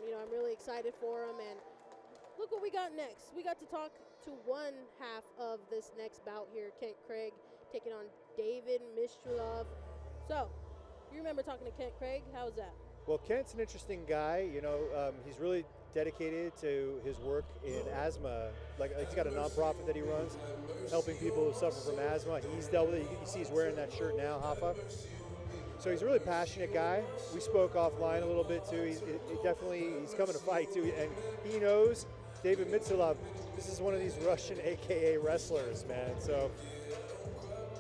You know, I'm really excited for him, and look what we got next. We got to talk to one half of this next bout here, Kent Craig taking on David Mistulov. So, you remember talking to Kent Craig? How was that? Well, Kent's an interesting guy. You know, he's really dedicated to his work in asthma. Like he's got a nonprofit that he runs, helping people who suffer from asthma. He's dealt with it. You see he's wearing that shirt now, Hoffa. So he's a really passionate guy. We spoke offline a little bit too. He's coming to fight too, and he knows David Mistulov. This is one of these Russian AKA wrestlers, man. So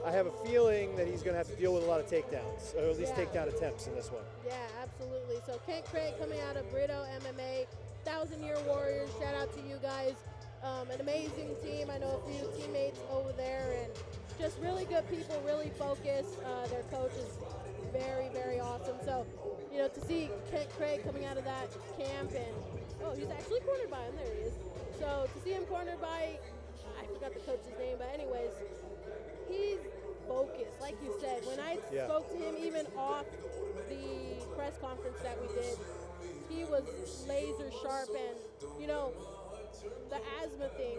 I have a feeling that he's going to have to deal with a lot of takedowns, or at least takedown attempts in this one. Yeah, absolutely. So Kent Craig coming out of Beatdown MMA, 1,000-Year Warriors. Shout out to you guys. An amazing team. I know a few teammates over there, and just really good people, really focused. Their coach is very, very awesome. So, you know, to see Kent Craig coming out of that camp, and he's actually cornered by him. There he is. So to see him cornered by, I forgot the coach's name, but anyways, he's focused, like you said. When I spoke to him, even off the press conference that we did, he was laser sharp, and you know, the asthma thing,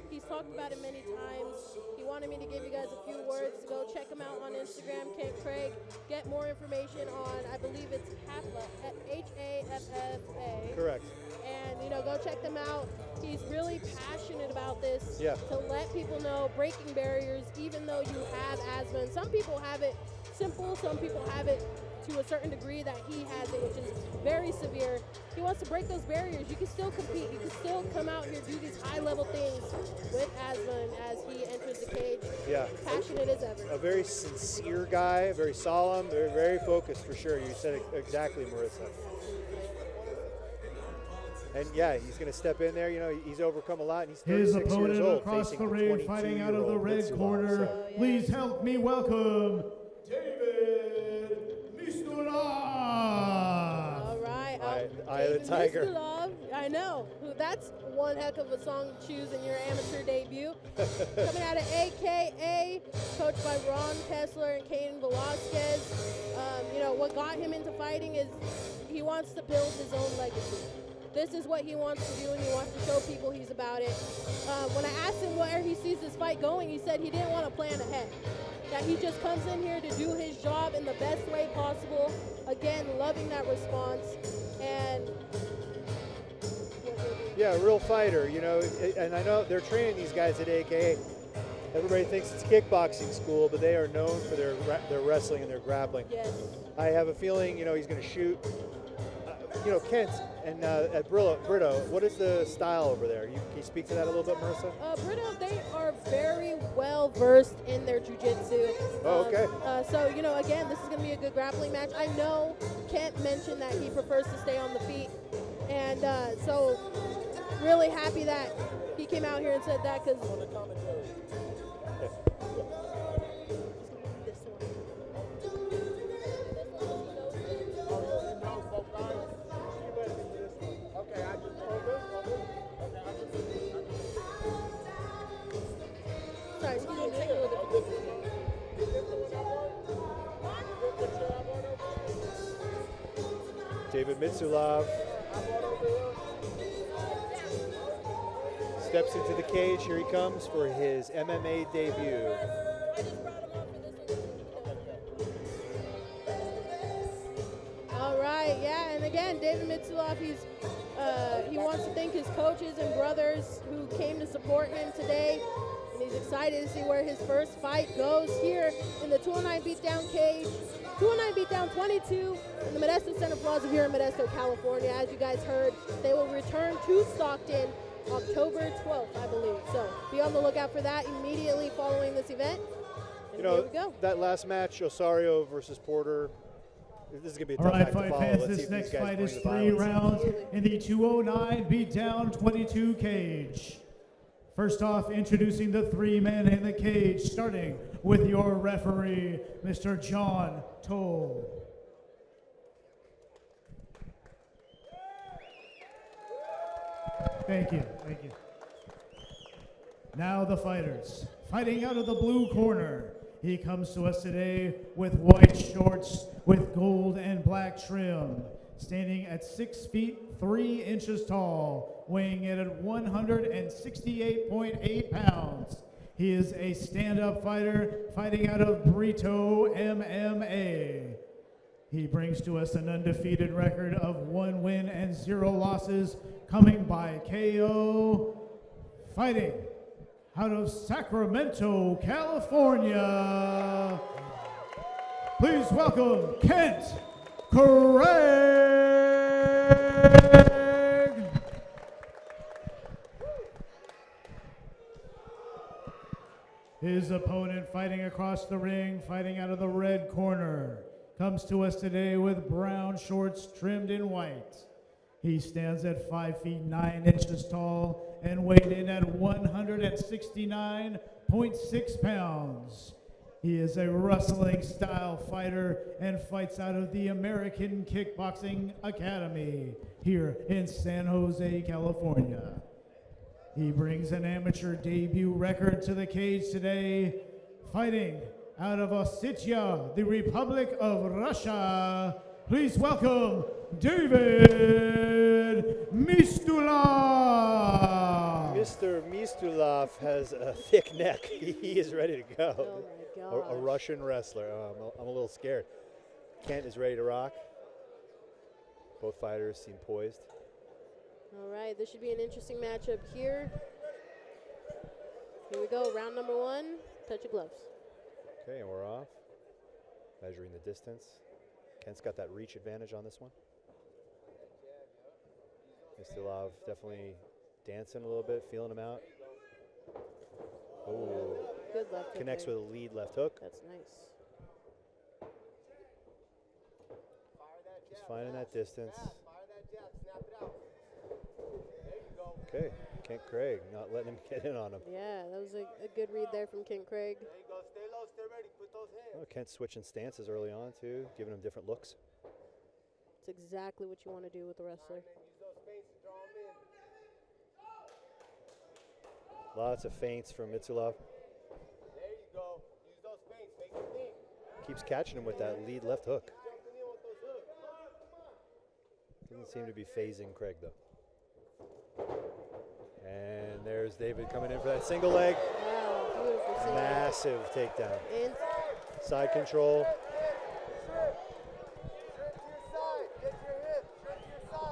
he's talked about it many times. He wanted me to give you guys a few words. Go check him out on Instagram, Kent Craig. Get more information on, I believe it's Haffa, Haffa. Correct. And, you know, go check them out. He's really passionate about this, Yeah. to let people know, breaking barriers, even though you have asthma. And some people have it simple, some people have it to a certain degree that he has it, which is very severe. He wants to break those barriers. You can still compete. You can still come out here, do these high-level things with asthma, and as he enters the cage, passionate as ever. A very sincere guy, very solemn, very, very focused for sure. You said it exactly, Marissa. And yeah, he's going to step in there. You know, he's overcome a lot, and he's 36 His years opponent old, across the ring, fighting out of the red Mistulov, corner. Please help me welcome David Mistulov. All right. Eye of the Tiger. Mistulov, I know. That's one heck of a song to choose in your amateur debut. Coming out of AKA, coached by Ron Kessler and Caden Velasquez. You know, what got him into fighting is he wants to build his own legacy. This is what he wants to do, and he wants to show people he's about it. When I asked him where he sees this fight going, he said he didn't want to plan ahead. That he just comes in here to do his job in the best way possible. Again, loving that response. And yeah, a real fighter, you know. And I know they're training these guys at AKA. Everybody thinks it's a kickboxing school, but they are known for their wrestling and their grappling. yes. I have a feeling, you know, he's going to shoot. You know, Kent and at Brito, what is the style over there? Can you speak to that a little bit, Marissa? Brito, they are very well versed in their jiu-jitsu. Oh, okay. So, you know, again, this is going to be a good grappling match. I know Kent mentioned that he prefers to stay on the feet. And so, really happy that he came out here and said that, because sorry, excuse me, take a little bit. David Mistulov steps into the cage. Here he comes for his MMA debut. All right, yeah, and again, David Mistulov, he wants to thank his coaches and brothers who came to support him today. And he's excited to see where his first fight goes here in the 209 Beatdown cage. 209 Beatdown 22 in the Modesto Center Plaza here in Modesto, California. As you guys heard, they will return to Stockton October 12th, I believe. So be on the lookout for that immediately following this event. And You know, here we go. that last match, Osario versus Porter, this is going to be a All tough right, act to fight follow. fans, Let's see this if next these guys fight bring is the 3 violence. rounds in the 209 Beatdown 22 cage. First off, introducing the 3 men in the cage, starting with your referee, Mr. John Toll. Thank you, thank you. Now the fighters. Fighting out of the blue corner, he comes to us today with white shorts with gold and black trim. standing at 6 feet 3 inches tall, weighing in at 168.8 pounds. He is a stand-up fighter fighting out of Beatdown MMA. He brings to us an undefeated record of 1 win and 0 losses, coming by KO, fighting out of Sacramento, California. Please welcome Kent Craig. His opponent fighting across the ring, fighting out of the red corner, comes to us today with brown shorts trimmed in white. He stands at 5 feet 9 inches tall and weighed in at 169.6 pounds. He is a wrestling style fighter and fights out of the American Kickboxing Academy here in San Jose, California. He brings an amateur debut record to the cage today, fighting out of Ossetia, the Republic of Russia. Please welcome David Mistulov. Mr. Mistulov has a thick neck. He is ready to go. Oh my A Russian wrestler. I'm a little scared. Kent is ready to rock. Both fighters seem poised. All right, this should be an interesting matchup here. Here we go, round number 1, touch of gloves. Okay, and we're off. Measuring the distance. Kent's got that reach advantage on this one. Mistulov definitely dancing a little bit, feeling him out. Oh, Good left hook connects there. with a lead left hook. That's nice. Just finding that distance. Okay, Kent Craig not letting him get in on him. Yeah, that was a good read there from Kent Craig. Oh, Kent switching stances early on too, giving him different looks. It's exactly what you want to do with a wrestler. Lots of feints from Mistulov. Keeps catching him with that lead left hook. Doesn't seem to be phasing Craig though. And there's David coming in for that single leg. Wow, beautiful single. Massive takedown. And Side control.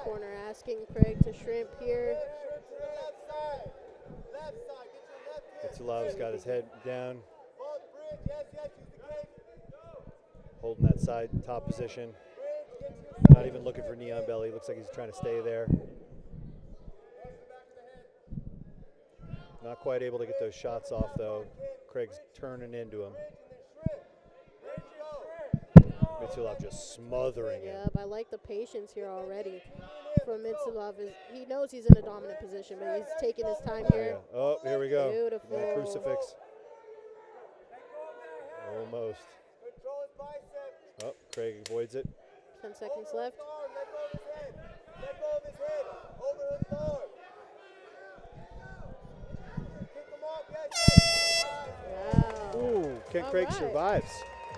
corner asking Craig to shrimp here. Mistulov's got his head down. Holding that side top position. Not even looking for knee on belly. Looks like he's trying to stay there. Not quite able to get those shots off though. Craig's turning into him. Mistulov just smothering him. Yep, I like the patience here already from Mistulov. He knows he's in a dominant position, but he's taking his time here. Yeah. Oh, here we go. Beautiful. That crucifix. Almost. Oh, Craig avoids it. 10 seconds left. Wow. Ooh, Kent All Craig right. survives.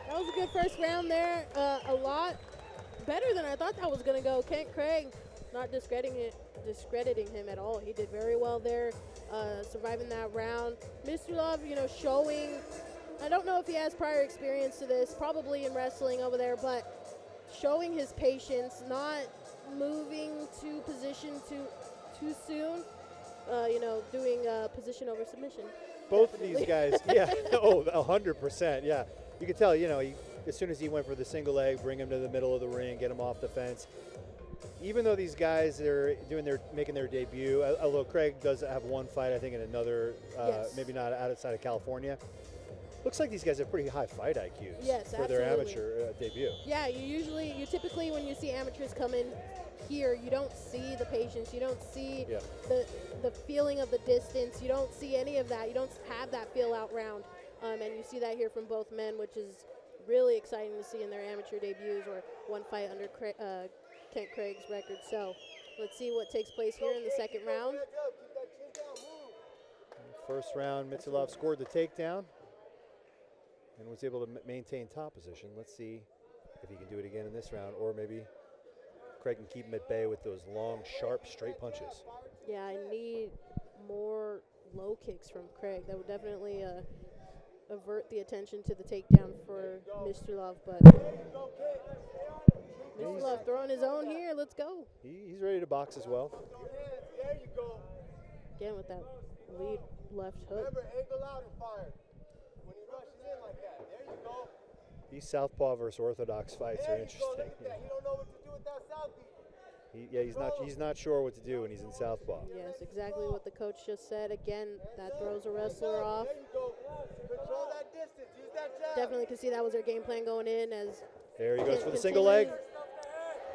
That was a good first round there. A lot better than I thought that was going to go. Kent Craig not discrediting him at all. He did very well there, surviving that round. Mistulov, showing, I don't know if he has prior experience to this, probably in wrestling over there, but showing his patience, not moving to position too soon, doing position over submission. Both Definitely. of these guys, yeah, 100%, yeah. You can tell, as soon as he went for the single leg, bring him to the middle of the ring, get him off the fence. Even though these guys are making their debut, although Craig does have one fight, I think, in another, Yes. maybe not outside of California. Looks like these guys have pretty high fight IQs Yes, for their absolutely. amateur debut. Yeah, you typically, when you see amateurs come in here, you don't see the patience, you don't see Yeah. the feeling of the distance, you don't see any of that, you don't have that feel out round, and you see that here from both men, which is really exciting to see in their amateur debuts or one fight under Kent Craig's record. So let's see what takes place here in the second round. First round, Mistulov scored the takedown and was able to maintain top position. Let's see if he can do it again in this round, or maybe Craig can keep him at bay with those long, sharp, straight punches. Yeah, I need more low kicks from Craig. That would definitely avert the attention to the takedown for Mistulov, but Mistulov throwing his own here. Let's go. He's ready to box as well. Again with that lead left hook. Remember, angle out and fire. When he rushes in like that, there you go. These southpaw versus orthodox fights are interesting. Look at that. He don't know what to do with that southpaw. He's not sure what to do when he's in southpaw. Yes, exactly what the coach just said. Again, that throws a wrestler off. There you go. Control that distance. Use that jab. Definitely can see that was their game plan going in as There he goes Kent for the single leg. continues.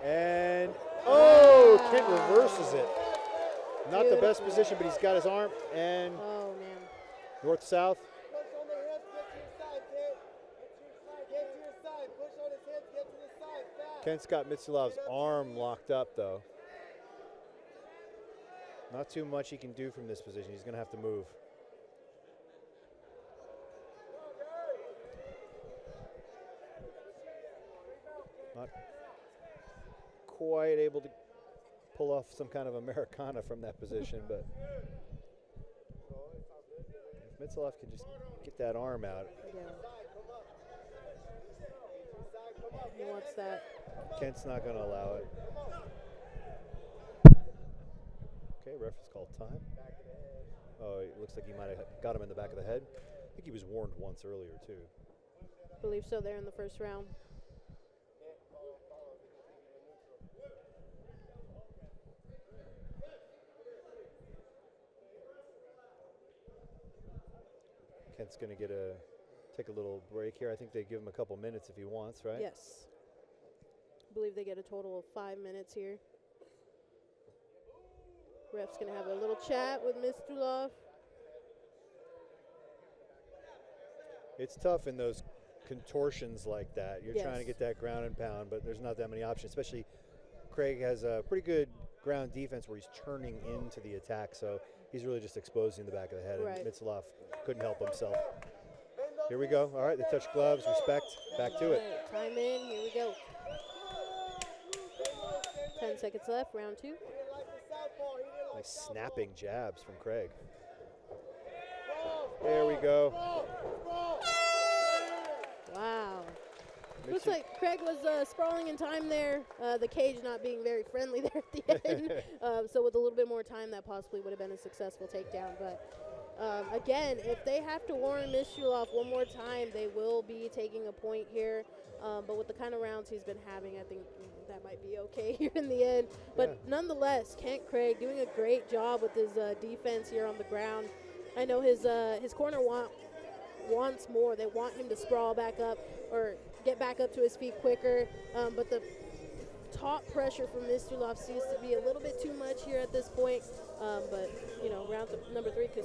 And, oh, Kent reverses it. Not the best position, but he's got his arm. And Oh, man. north-south. Push on the hips. Get to your side, Kent. Get to your side. Push on his hips. Get to the side. Fast. Kent's got Mitsulov's arm locked up, though. Not too much he can do from this position. He's going to have to move. Not quite able to pull off some kind of Americana from that position, but if Mistulov can just get that arm out. Yeah. He wants that. Kent's not going to allow it. Okay, ref has called time. Oh, it looks like he might have got him in the back of the head. I think he was warned once earlier, too. I believe so there in the first round. Kent's going to take a little break here. I think they give him a couple minutes if he wants, right? Yes. I believe they get a total of 5 minutes here. Ref's going to have a little chat with Mistulov. It's tough in those contortions like that. You're trying to Yes. get that ground and pound, but there's not that many options, especially Craig has a pretty good ground defense where he's turning into the attack, so he's really just exposing the back of the head, Right. and Mistulov couldn't help himself. Here we go. All right, they touch gloves, respect, back to it. Right, time in, here we go. 10 seconds left, round 2. Nice snapping jabs from Craig. There we go. Wow. Looks like Craig was sprawling in time there. The cage not being very friendly there at the end. So with a little bit more time, that possibly would have been a successful takedown. But again, if they have to warn Mistulov one more time, they will be taking a point here. But with the kind of rounds he's been having, I think that might be okay here in the end. But nonetheless, Kent Craig doing a great job with his defense here on the ground. I know his corner wants more. They want him to sprawl back up or get back up to his feet quicker. But the top pressure from Mistulov seems to be a little bit too much here at this point. But, you know, round number 3 could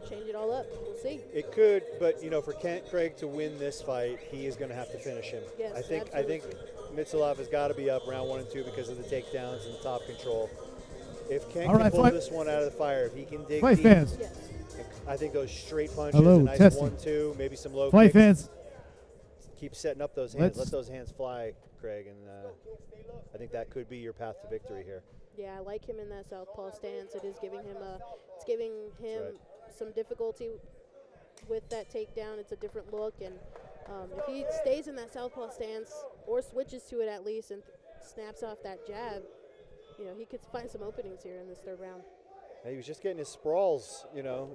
change it all up. We'll see. It could, but, you know, for Kent Craig to win this fight, he is going to have to finish him. Yes, I think Mistulov has got to be up round 1 and 2 because of the takedowns and the top control. If Kent can pull this one out of the fire, if he can dig deep, fans. Yes. I think those straight punches, Hello, a nice testing. 1-2, maybe some low Fight kicks. fans. Keep setting up those hands. Let's- Let those hands fly, Craig, and I think that could be your path to victory here. Yeah, I like him in that southpaw stance. It is giving him right. some difficulty with that takedown. It's a different look, and if he stays in that southpaw stance or switches to it at least and snaps off that jab, you know, he could find some openings here in this third round. He was just getting his sprawls, you know,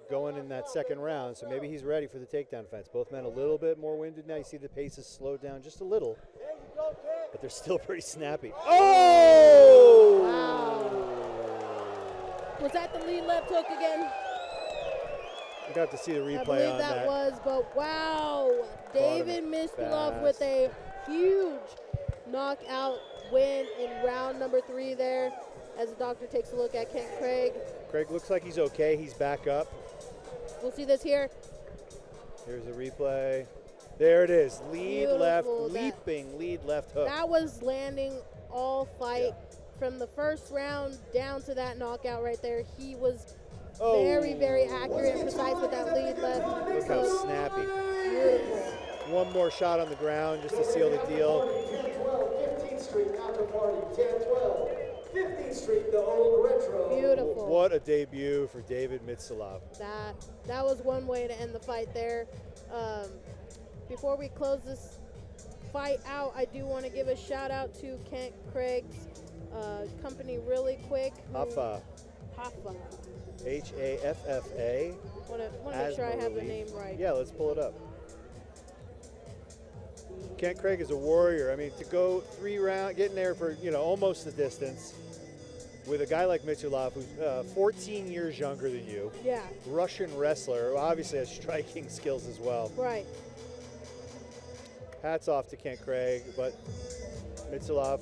going in that second round, so maybe he's ready for the takedown defense. Both men a little bit more winded now. You see the pace has slowed down just a little, but they're still pretty snappy. Oh! Wow. Was that the lead left hook again? You got to see the replay I believe on that was, but wow. David Mistulov with a huge knockout win in round number 3 there as the doctor takes a look at Kent Craig. Craig looks like he's okay. He's back up. We'll see this here. Here's a replay. There it is. Lead left, Beautiful. leaping lead left hook. That was landing all fight from the first round down to that knockout right there. He was very, very accurate and precise with that lead left. Look how snappy. Beautiful. One more shot on the ground just to seal the deal. Street After Party, 1012. 15th Street, the old retro. Beautiful. What a debut for David Mistulov. That was one way to end the fight there. Before we close this fight out, I do want to give a shout out to Kent Craig's company really quick. Haffa. Haffa. H-A-F-F-A. Want to make sure I have the name right. Yeah, let's pull it up. Kent Craig is a warrior. I mean, to go 3 rounds, getting there for, you know, almost the distance with a guy like Mistulov, who's 14 years younger than you. Yeah. Russian wrestler, who obviously has striking skills as well. Right. Hats off to Kent Craig, but Mistulov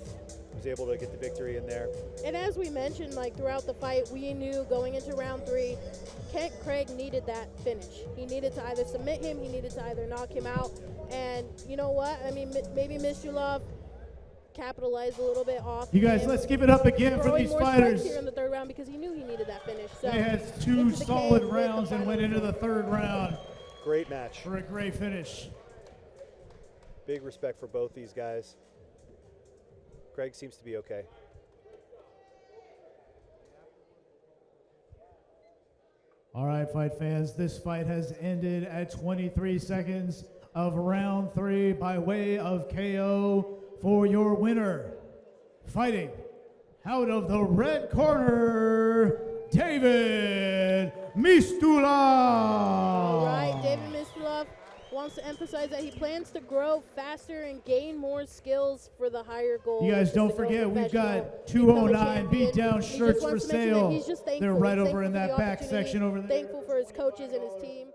was able to get the victory in there. And as we mentioned, like throughout the fight, we knew going into round 3, Kent Craig needed that finish. He needed to either submit him, he needed to either knock him out. And you know what? I mean, maybe Mistulov capitalized a little bit off. You guys, let's give it up again for these fighters. Here in the 3rd round because he knew he needed that finish. So they had 2 solid rounds and went into the 3rd round. Great match. For a great finish. Big respect for both these guys. Craig seems to be okay. All right, fight fans, this fight has ended at 23 seconds of round 3 by way of KO for your winner. Fighting out of the red corner, David Mistulov. All right, David Mistulov wants to emphasize that he plans to grow faster and gain more skills for the higher goal. You guys don't forget, we've got 209 Beatdown shirts for sale. They're right over in that back section over there. Thankful for his coaches and his team.